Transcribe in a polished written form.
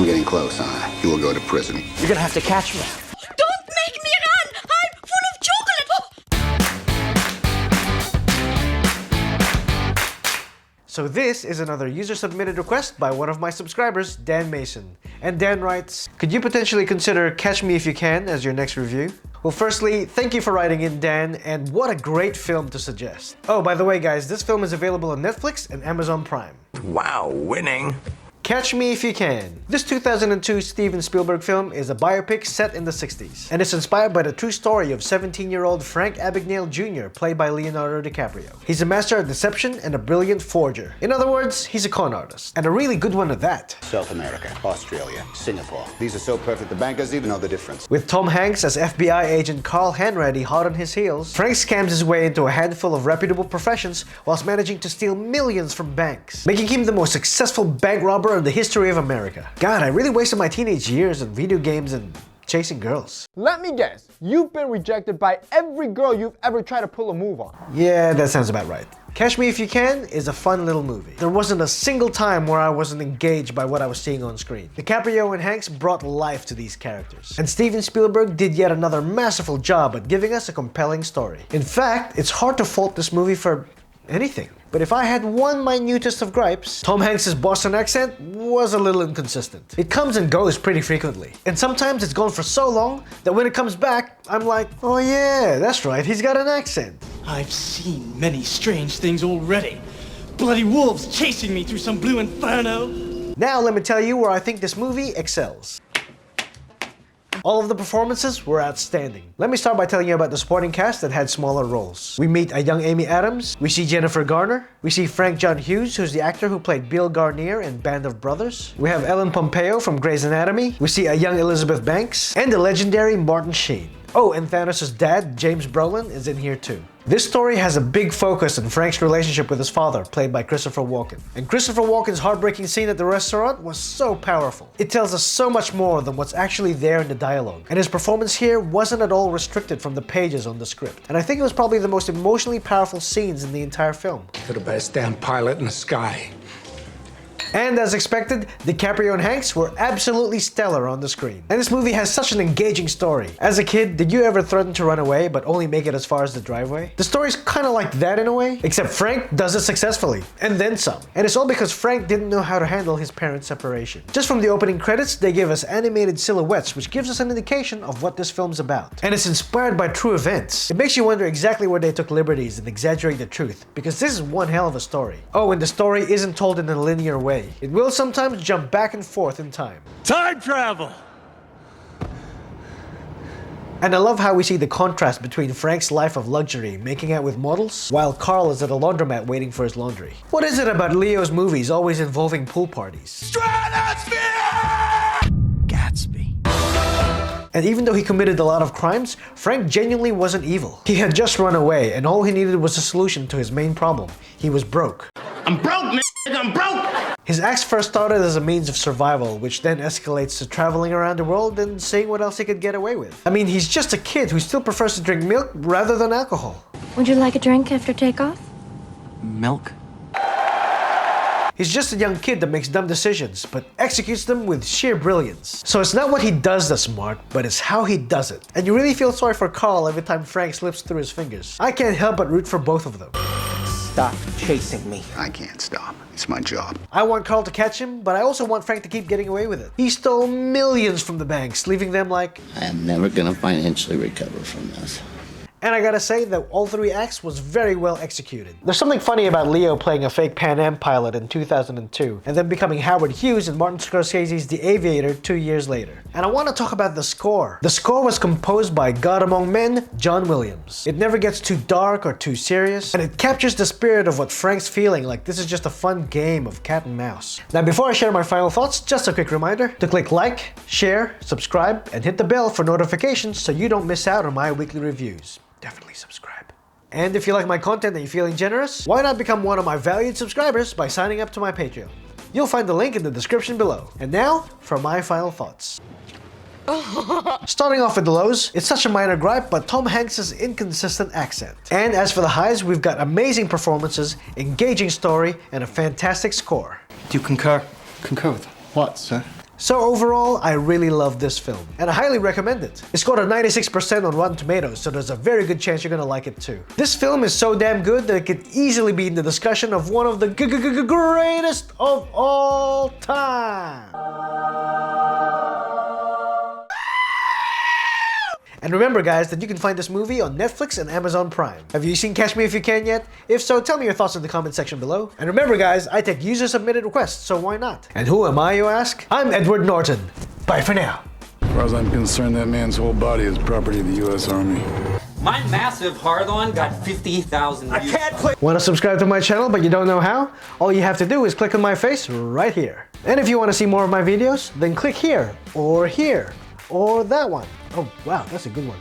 I'm getting close, huh? You will go to prison. You're gonna have to catch me. Don't make me run! I'm full of chocolate! So this is another user-submitted request by one of my subscribers, Dan Mason. And Dan writes, could you potentially consider Catch Me If You Can as your next review? Well, firstly, thank you for writing in, Dan, and what a great film to suggest. Oh, by the way, guys, this film is available on Netflix and Amazon Prime. Wow, winning. Catch Me If You Can. This 2002 Steven Spielberg film is a biopic set in the 60s, and it's inspired by the true story of 17-year-old Frank Abagnale Jr., played by Leonardo DiCaprio. He's a master of deception and a brilliant forger. In other words, he's a con artist, and a really good one at that. South America, Australia, Singapore. These are so perfect the bankers even know the difference. With Tom Hanks as FBI agent Carl Hanratty hot on his heels, Frank scams his way into a handful of reputable professions whilst managing to steal millions from banks, making him the most successful bank robber in the history of America. God, I really wasted my teenage years on video games and chasing girls. Let me guess, you've been rejected by every girl you've ever tried to pull a move on. Yeah, that sounds about right. Catch Me If You Can is a fun little movie. There wasn't a single time where I wasn't engaged by what I was seeing on screen. DiCaprio and Hanks brought life to these characters. And Steven Spielberg did yet another masterful job at giving us a compelling story. In fact, it's hard to fault this movie for anything. But if I had one minutest of gripes, Tom Hanks' Boston accent was a little inconsistent. It comes and goes pretty frequently. And sometimes it's gone for so long that when it comes back, I'm like, oh yeah, that's right, he's got an accent. I've seen many strange things already. Bloody wolves chasing me through some blue inferno. Now let me tell you where I think this movie excels. All of the performances were outstanding. Let me start by telling you about the supporting cast that had smaller roles. We meet a young Amy Adams, we see Jennifer Garner, we see Frank John Hughes, who's the actor who played Bill Garnier in Band of Brothers. We have Ellen Pompeo from Grey's Anatomy, we see a young Elizabeth Banks, and the legendary Martin Sheen. Oh, and Thanos' dad, James Brolin, is in here too. This story has a big focus on Frank's relationship with his father, played by Christopher Walken. And Christopher Walken's heartbreaking scene at the restaurant was so powerful. It tells us so much more than what's actually there in the dialogue. And his performance here wasn't at all restricted from the pages on the script. And I think it was probably the most emotionally powerful scenes in the entire film. You're the best damn pilot in the sky. And as expected, DiCaprio and Hanks were absolutely stellar on the screen. And this movie has such an engaging story. As a kid, did you ever threaten to run away but only make it as far as the driveway? The story's kind of like that in a way, except Frank does it successfully, and then some. And it's all because Frank didn't know how to handle his parents' separation. Just from the opening credits, they give us animated silhouettes, which gives us an indication of what this film's about. And it's inspired by true events. It makes you wonder exactly where they took liberties and exaggerate the truth, because this is one hell of a story. Oh, and the story isn't told in a linear way. It will sometimes jump back and forth in time. Time travel! And I love how we see the contrast between Frank's life of luxury, making out with models, while Carl is at a laundromat waiting for his laundry. What is it about Leo's movies always involving pool parties? Stratosphere! Gatsby. And even though he committed a lot of crimes, Frank genuinely wasn't evil. He had just run away, and all he needed was a solution to his main problem. He was broke. I'm broke, man! I'm broke! His acts first started as a means of survival, which then escalates to traveling around the world and seeing what else he could get away with. I mean, he's just a kid who still prefers to drink milk rather than alcohol. Would you like a drink after takeoff? Milk? He's just a young kid that makes dumb decisions, but executes them with sheer brilliance. So it's not what he does that's smart, but it's how he does it. And you really feel sorry for Carl every time Frank slips through his fingers. I can't help but root for both of them. Stop chasing me. I can't stop. It's my job. I want Carl to catch him, but I also want Frank to keep getting away with it. He stole millions from the banks, leaving them like... I am never gonna financially recover from this. And I gotta say that all three acts was very well executed. There's something funny about Leo playing a fake Pan Am pilot in 2002, and then becoming Howard Hughes in Martin Scorsese's The Aviator 2 years later. And I want to talk about the score. The score was composed by God Among Men, John Williams. It never gets too dark or too serious, and it captures the spirit of what Frank's feeling like this is just a fun game of cat and mouse. Now before I share my final thoughts, just a quick reminder to click like, share, subscribe, and hit the bell for notifications so you don't miss out on my weekly reviews. Definitely subscribe. And if you like my content and you're feeling generous, why not become one of my valued subscribers by signing up to my Patreon? You'll find the link in the description below. And now, for my final thoughts. Starting off with the lows, it's such a minor gripe, but Tom Hanks' inconsistent accent. And as for the highs, we've got amazing performances, engaging story, and a fantastic score. Do you concur? Concur with what, sir? So overall, I really love this film, and I highly recommend it. It scored a 96% on Rotten Tomatoes, so there's a very good chance you're gonna like it too. This film is so damn good that it could easily be in the discussion of one of the greatest of all time. And remember guys that you can find this movie on Netflix and Amazon Prime. Have you seen Catch Me If You Can yet? If so, tell me your thoughts in the comment section below. And remember guys, I take user submitted requests, so why not? And who am I, you ask? I'm Edward Norton. Bye for now. As far as I'm concerned, that man's whole body is property of the U.S. Army. My massive hard-on got 50,000 views. I can't play. Want to subscribe to my channel but you don't know how? All you have to do is click on my face right here. And if you want to see more of my videos, then click here, or that one. Oh wow, that's a good one.